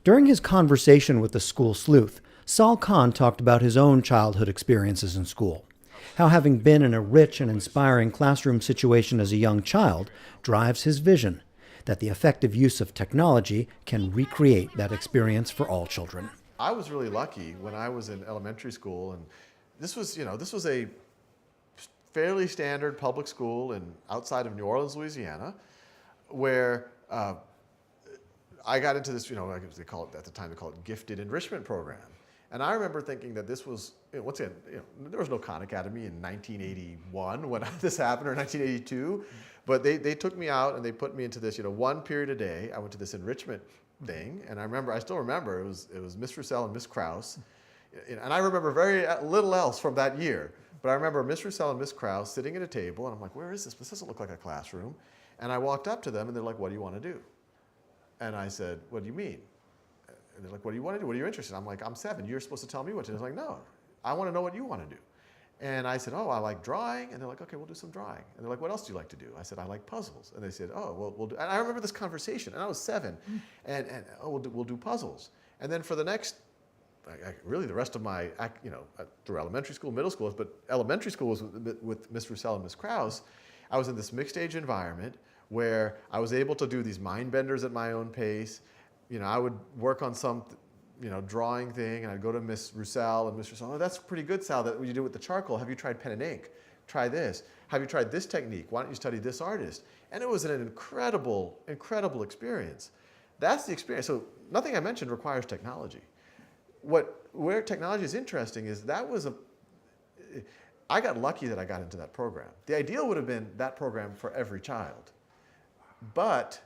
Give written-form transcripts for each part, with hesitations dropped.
During his conversation with the school sleuth, Saul Khan talked about his own childhood experiences in school. How having been in a rich and inspiring classroom situation as a young child drives his vision that the effective use of technology can recreate that experience for all children. I was really lucky when I was in elementary school, and this was a fairly standard public school outside of New Orleans, Louisiana, where I got into this, they call it at the time, they call it gifted enrichment program. And I remember thinking that this was, once again, there was no Khan Academy in 1981 when this happened, or 1982. But they took me out and they put me into this, one period a day. I went to this enrichment thing, and I still remember, it was Miss Roussel and Miss Krause. And I remember very little else from that year. But I remember Miss Roussel and Miss Krause sitting at a table, and I'm like, where is this? This doesn't look like a classroom. And I walked up to them, and they're like, what do you want to do? And I said, what do you mean? And they're like, what do you want to do? What are you interested in? I'm like, I'm 7. You're supposed to tell me what to do. They're like, no, I want to know what you want to do. And I said, oh, I like drawing. And they're like, okay, we'll do some drawing. And they're like, what else do you like to do? I said, I like puzzles. And they said, oh, well, we'll do. And I remember this conversation, and I was 7. And oh, we'll do puzzles. And then for the next, really the rest of my, through elementary school, middle school, but elementary school was with Miss Roussel and Miss Krause. I was in this mixed age environment where I was able to do these mind benders at my own pace. I would work on some, drawing thing, and I'd go to Miss Roussel, and Miss Roussel, oh, that's pretty good, Sal, that what you do with the charcoal. Have you tried pen and ink? Try this. Have you tried this technique? Why don't you study this artist? And it was an incredible, incredible experience. That's the experience. So nothing I mentioned requires technology. Where technology is interesting is I got lucky that I got into that program. The ideal would have been that program for every child, but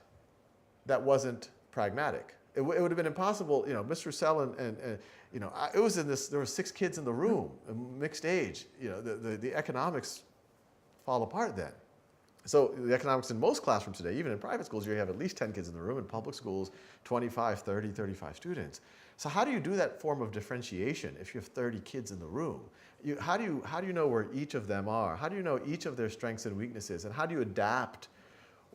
that wasn't pragmatic. It would have been impossible. Miss Roussel and it was in this. There were 6 kids in the room, mixed age. The economics fall apart then. So the economics in most classrooms today, even in private schools, you have at least 10 kids in the room. In public schools, 25, 30, 35 students. So how do you do that form of differentiation if you have 30 kids in the room? How do you know where each of them are? How do you know each of their strengths and weaknesses? And how do you adapt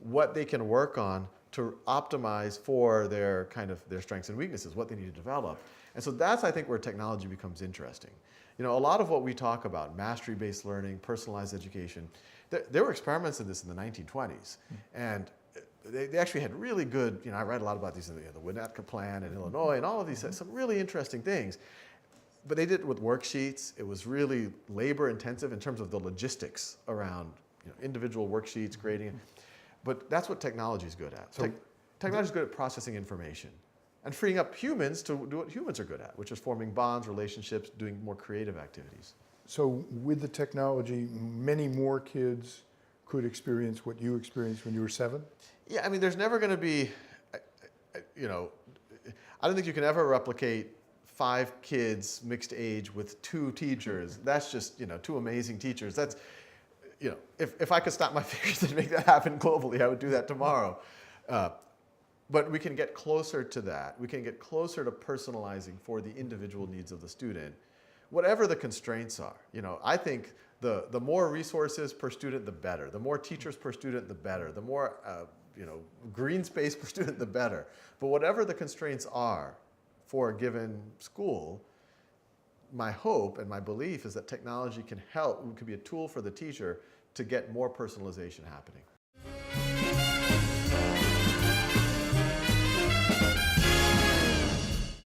what they can work on to optimize for their strengths and weaknesses, what they need to develop? And so that's, I think, where technology becomes interesting. A lot of what we talk about, mastery-based learning, personalized education, there were experiments in this in the 1920s. And they actually had really good, I read a lot about these in the Winnetka Plan in Illinois and all of these, some really interesting things. But they did it with worksheets. It was really labor intensive in terms of the logistics around individual worksheets, grading. But that's what technology is good at. Technology is good at processing information and freeing up humans to do what humans are good at, which is forming bonds, relationships, doing more creative activities. So with the technology, many more kids could experience what you experienced when you were 7? Yeah, there's never going to be, I don't think you can ever replicate 5 kids mixed age with 2 teachers. That's just, 2 amazing teachers. That's, if I could snap my fingers and make that happen globally, I would do that tomorrow. But we can get closer to that. We can get closer to personalizing for the individual needs of the student, whatever the constraints are. I think the more resources per student, the better. The more teachers per student, the better. The more green space per student, the better. But whatever the constraints are for a given school, my hope and my belief is that technology can be a tool for the teacher to get more personalization happening.